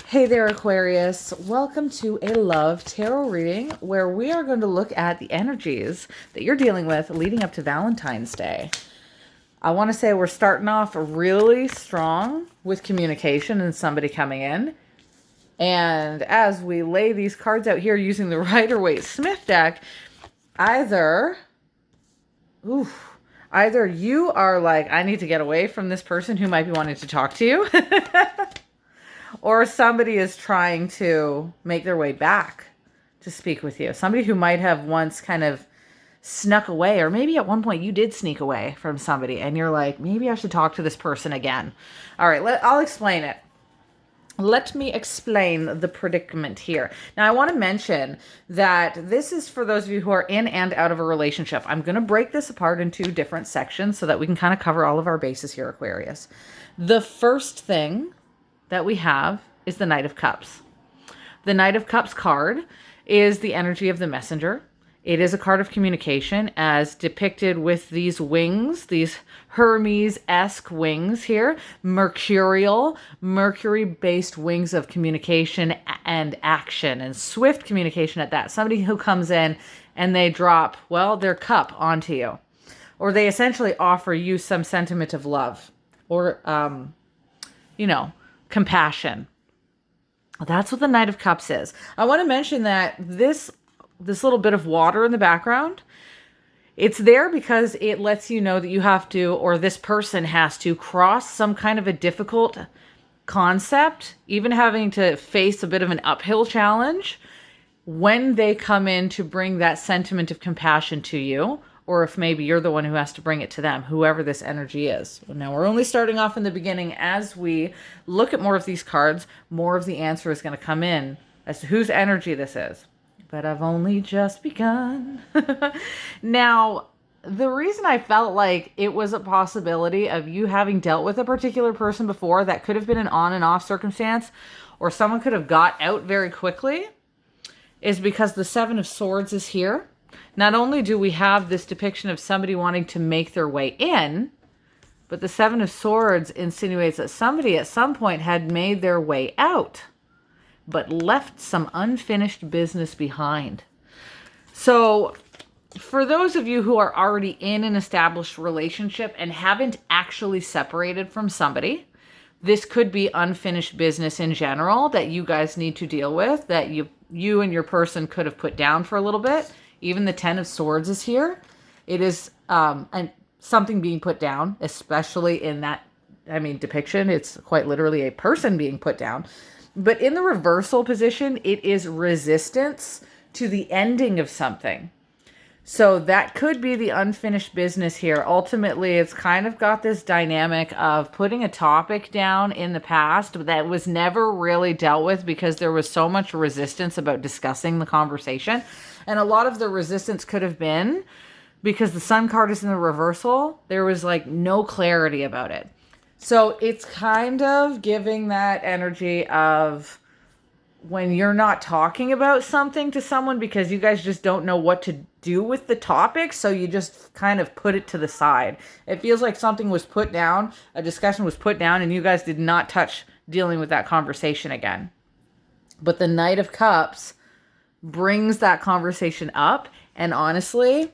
Hey there, Aquarius. Welcome to a love tarot reading where we are going to look at the energies that you're dealing with leading up to Valentine's Day. I want to say we're starting off really strong with communication and somebody coming in. And as we lay these cards out here using the Rider-Waite-Smith deck, either you are like, I need to get away from this person who might be wanting to talk to you. Or somebody is trying to make their way back to speak with you. Somebody who might have once kind of snuck away, or maybe at one point you did sneak away from somebody and you're like, maybe I should talk to this person again. All right, I'll explain it. Let me explain the predicament here. Now, I want to mention that this is for those of you who are in and out of a relationship. I'm going to break this apart into different sections so that we can kind of cover all of our bases here, Aquarius. The first thing that we have is the Knight of Cups. The Knight of Cups card is the energy of the messenger. It is a card of communication as depicted with these wings, these Hermes-esque wings here, Mercury-based wings of communication and action, and swift communication at that. Somebody who comes in and they drop, well, their cup onto you, or they essentially offer you some sentiment of love or, compassion. That's what the Knight of Cups is. I want to mention that this little bit of water in the background, it's there because it lets you know that you have to, or this person has to, cross some kind of a difficult concept, even having to face a bit of an uphill challenge when they come in to bring that sentiment of compassion to you, or if maybe you're the one who has to bring it to them, whoever this energy is. Now, we're only starting off in the beginning. As we look at more of these cards, more of the answer is going to come in as to whose energy this is. But I've only just begun. Now, the reason I felt like it was a possibility of you having dealt with a particular person before, that could have been an on and off circumstance, or someone could have got out very quickly, is because the Seven of Swords is here. Not only do we have this depiction of somebody wanting to make their way in, but the Seven of Swords insinuates that somebody at some point had made their way out, but left some unfinished business behind. So for those of you who are already in an established relationship and haven't actually separated from somebody, this could be unfinished business in general that you guys need to deal with, that you and your person could have put down for a little bit. Even the Ten of Swords is here. It is something being put down, especially in that, depiction. It's quite literally a person being put down. But in the reversal position, it is resistance to the ending of something. So that could be the unfinished business here. Ultimately, it's kind of got this dynamic of putting a topic down in the past that was never really dealt with because there was so much resistance about discussing the conversation. And a lot of the resistance could have been because the Sun card is in the reversal. There was like no clarity about it. So it's kind of giving that energy of when you're not talking about something to someone because you guys just don't know what to do with the topic, so you just kind of put it to the side. It feels like something was put down, a discussion was put down, and you guys did not touch dealing with that conversation again. But the Knight of Cups brings that conversation up, and honestly,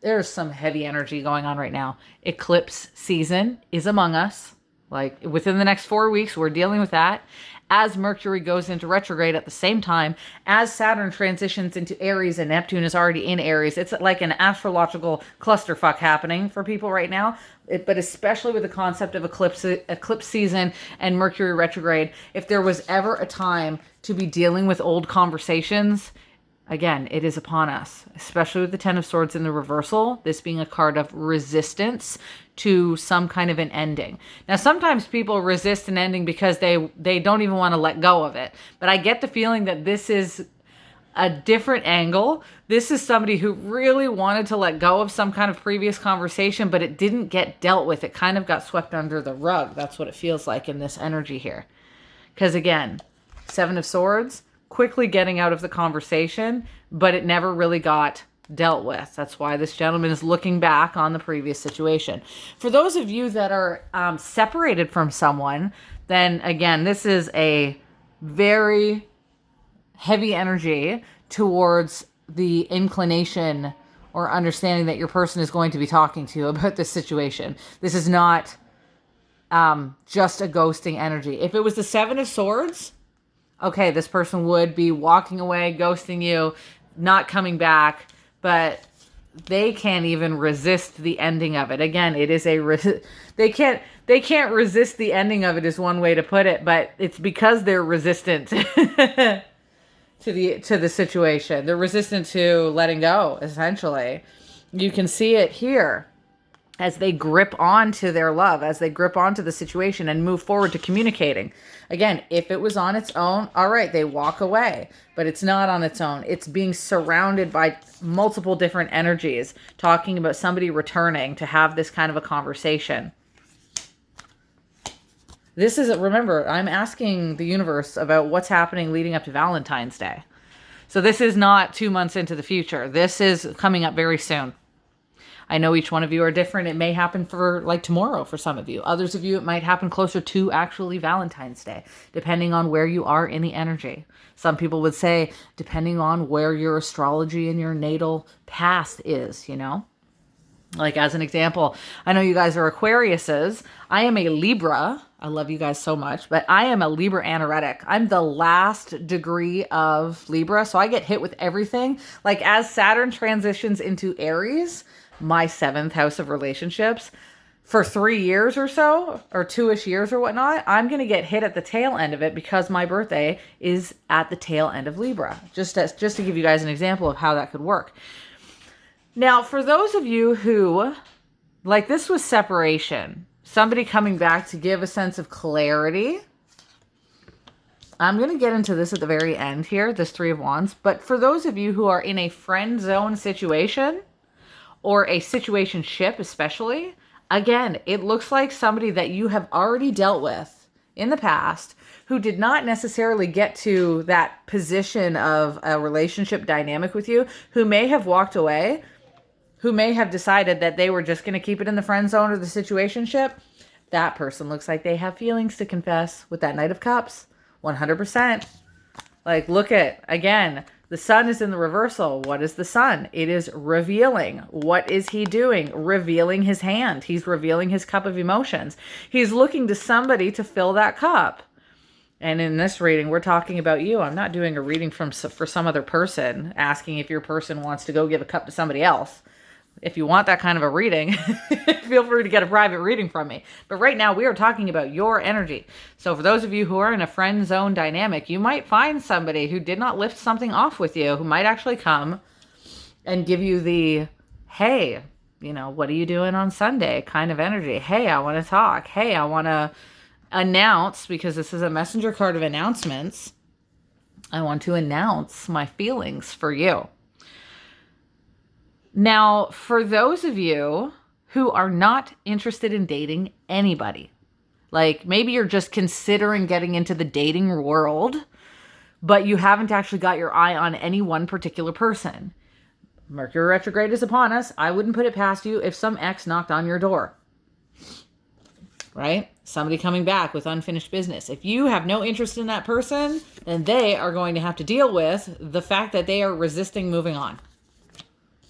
there's some heavy energy going on right now. Eclipse season is among us. Like within the next 4 weeks, we're dealing with that. As Mercury goes into retrograde at the same time, as Saturn transitions into Aries and Neptune is already in Aries, it's like an astrological clusterfuck happening for people right now. But especially with the concept of eclipse season and Mercury retrograde, if there was ever a time to be dealing with old conversations, again, it is upon us, especially with the Ten of Swords in the reversal, this being a card of resistance to some kind of an ending. Now, sometimes people resist an ending because they don't even want to let go of it. But I get the feeling that this is a different angle. This is somebody who really wanted to let go of some kind of previous conversation, but it didn't get dealt with. It kind of got swept under the rug. That's what it feels like in this energy here. Because again, Seven of Swords, quickly getting out of the conversation, but it never really got dealt with. That's why this gentleman is looking back on the previous situation. For those of you that are separated from someone, then again, this is a very heavy energy towards the inclination or understanding that your person is going to be talking to you about this situation. This is not just a ghosting energy. If it was the Seven of Swords, okay, this person would be walking away, ghosting you, not coming back, but they can't even resist the ending of it. Again, it is they can't resist the ending of it is one way to put it, but it's because they're resistant to the situation. They're resistant to letting go, essentially. You can see it here as they grip onto their love, as they grip onto the situation and move forward to communicating. Again, if it was on its own, all right, they walk away, but it's not on its own. It's being surrounded by multiple different energies, talking about somebody returning to have this kind of a conversation. This is, remember, I'm asking the universe about what's happening leading up to Valentine's Day. So this is not 2 months into the future. This is coming up very soon. I know each one of you are different. It may happen for like tomorrow for some of you. Others of you, it might happen closer to actually Valentine's Day, depending on where you are in the energy. Some people would say, depending on where your astrology and your natal path is, you know? Like as an example, I know you guys are Aquariuses. I am a Libra. I love you guys so much, but I am a Libra anoretic. I'm the last degree of Libra, so I get hit with everything. Like as Saturn transitions into Aries, my 7th house of relationships, for 3 years or so, or 2-ish years or whatnot, I'm going to get hit at the tail end of it because my birthday is at the tail end of Libra. Just to give you guys an example of how that could work. Now, for those of you who, like this was separation, somebody coming back to give a sense of clarity. I'm going to get into this at the very end here, this Three of Wands. But for those of you who are in a friend zone situation, or a situationship especially, again, it looks like somebody that you have already dealt with in the past who did not necessarily get to that position of a relationship dynamic with you, who may have walked away, who may have decided that they were just going to keep it in the friend zone or the situationship. That person looks like they have feelings to confess with that Knight of Cups. 100%. Like, look at, again, the sun is in the reversal. What is the sun? It is revealing. What is he doing? Revealing his hand. He's revealing his cup of emotions. He's looking to somebody to fill that cup. And in this reading, we're talking about you. I'm not doing a reading for some other person, asking if your person wants to go give a cup to somebody else. If you want that kind of a reading, feel free to get a private reading from me. But right now, we are talking about your energy. So for those of you who are in a friend zone dynamic, you might find somebody who did not lift something off with you, who might actually come and give you the, hey, you know, what are you doing on Sunday kind of energy. Hey, I want to talk. Hey, I want to announce, because this is a messenger card of announcements. I want to announce my feelings for you. Now, for those of you who are not interested in dating anybody, like maybe you're just considering getting into the dating world, but you haven't actually got your eye on any one particular person. Mercury retrograde is upon us. I wouldn't put it past you if some ex knocked on your door, right? Somebody coming back with unfinished business. If you have no interest in that person, then they are going to have to deal with the fact that they are resisting moving on.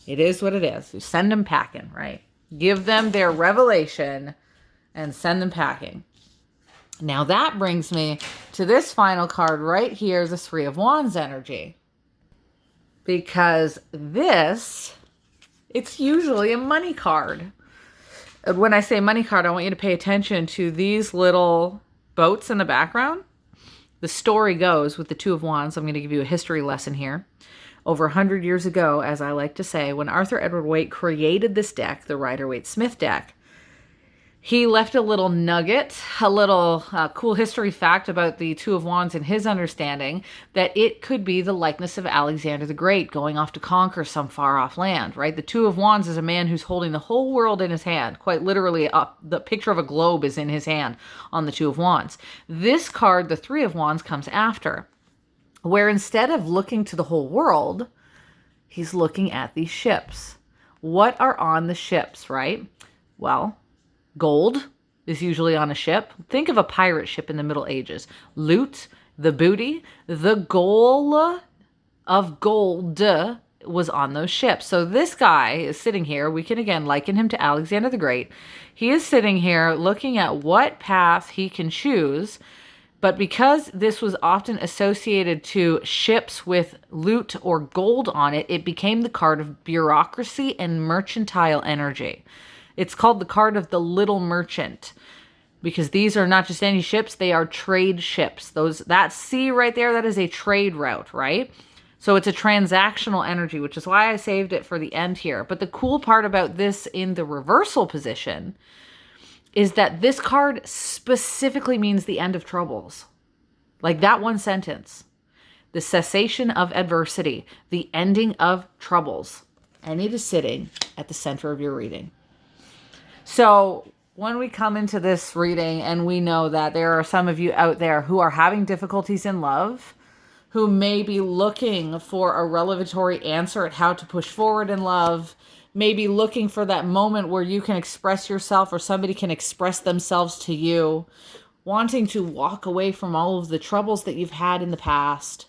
It is what it is. You send them packing, right? Give them their revelation and send them packing. Now that brings me to this final card right here, the Three of Wands energy. Because this, it's usually a money card. When I say money card, I want you to pay attention to these little boats in the background. The story goes with the Two of Wands. I'm going to give you a history lesson here. Over 100 years ago, as I like to say, when Arthur Edward Waite created this deck, the Rider-Waite-Smith deck, he left a little nugget, a little cool history fact about the Two of Wands and his understanding that it could be the likeness of Alexander the Great going off to conquer some far-off land, right? The Two of Wands is a man who's holding the whole world in his hand. Quite literally, the picture of a globe is in his hand on the Two of Wands. This card, the Three of Wands, comes after, where instead of looking to the whole world, he's looking at these ships. What are on the ships, right? Well, gold is usually on a ship. Think of a pirate ship in the Middle Ages. Loot the booty, the goal of gold was on those ships. So this guy is sitting here. We can again liken him to Alexander the Great. He is sitting here looking at what path he can choose. But because this was often associated to ships with loot or gold on it, it became the card of bureaucracy and mercantile energy. It's called the card of the little merchant, because these are not just any ships, they are trade ships. That sea right there, that is a trade route, right? So it's a transactional energy, which is why I saved it for the end here. But the cool part about this in the reversal position is that this card specifically means the end of troubles. Like that one sentence. The cessation of adversity, the ending of troubles. And it is sitting at the center of your reading. So when we come into this reading and we know that there are some of you out there who are having difficulties in love, who may be looking for a revelatory answer at how to push forward in love, maybe looking for that moment where you can express yourself or somebody can express themselves to you, wanting to walk away from all of the troubles that you've had in the past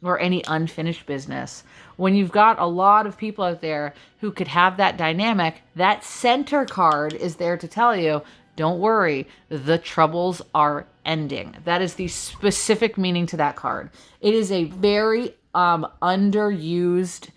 or any unfinished business. When you've got a lot of people out there who could have that dynamic, that center card is there to tell you, don't worry, the troubles are ending. That is the specific meaning to that card. It is a very underused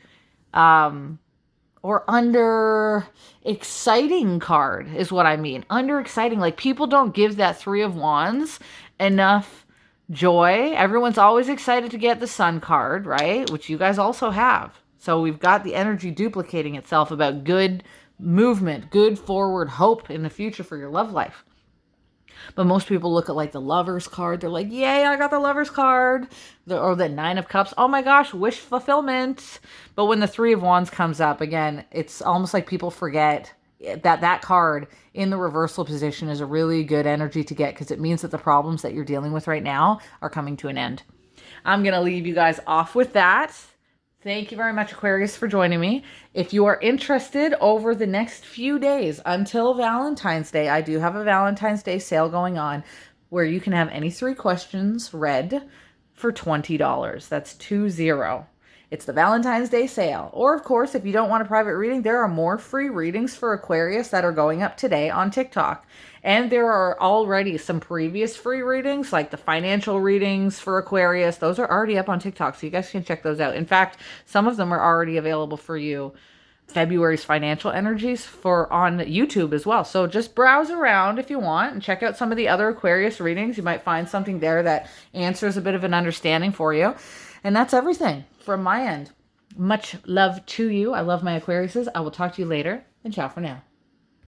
or under exciting card is what I mean. Under exciting, like people don't give that Three of Wands enough joy. Everyone's always excited to get the Sun card, right? Which you guys also have. So we've got the energy duplicating itself about good movement, good forward hope in the future for your love life. But most people look at like the Lovers card. They're like, yay, I got the Lovers card. Or the Nine of Cups. Oh my gosh, wish fulfillment. But when the Three of Wands comes up, again, it's almost like people forget that card in the reversal position is a really good energy to get, because it means that the problems that you're dealing with right now are coming to an end. I'm going to leave you guys off with that. Thank you very much, Aquarius, for joining me. If you are interested, over the next few days until Valentine's Day, I do have a Valentine's Day sale going on where you can have any 3 questions read for $20. That's 20. It's the Valentine's Day sale. Or, of course, if you don't want a private reading, there are more free readings for Aquarius that are going up today on TikTok. And there are already some previous free readings, like the financial readings for Aquarius. Those are already up on TikTok, so you guys can check those out. In fact, some of them are already available for you. February's financial energies on YouTube as well. So just browse around if you want and check out some of the other Aquarius readings. You might find something there that answers a bit of an understanding for you. And that's everything from my end. Much love to you. I love my Aquariuses. I will talk to you later, and ciao for now.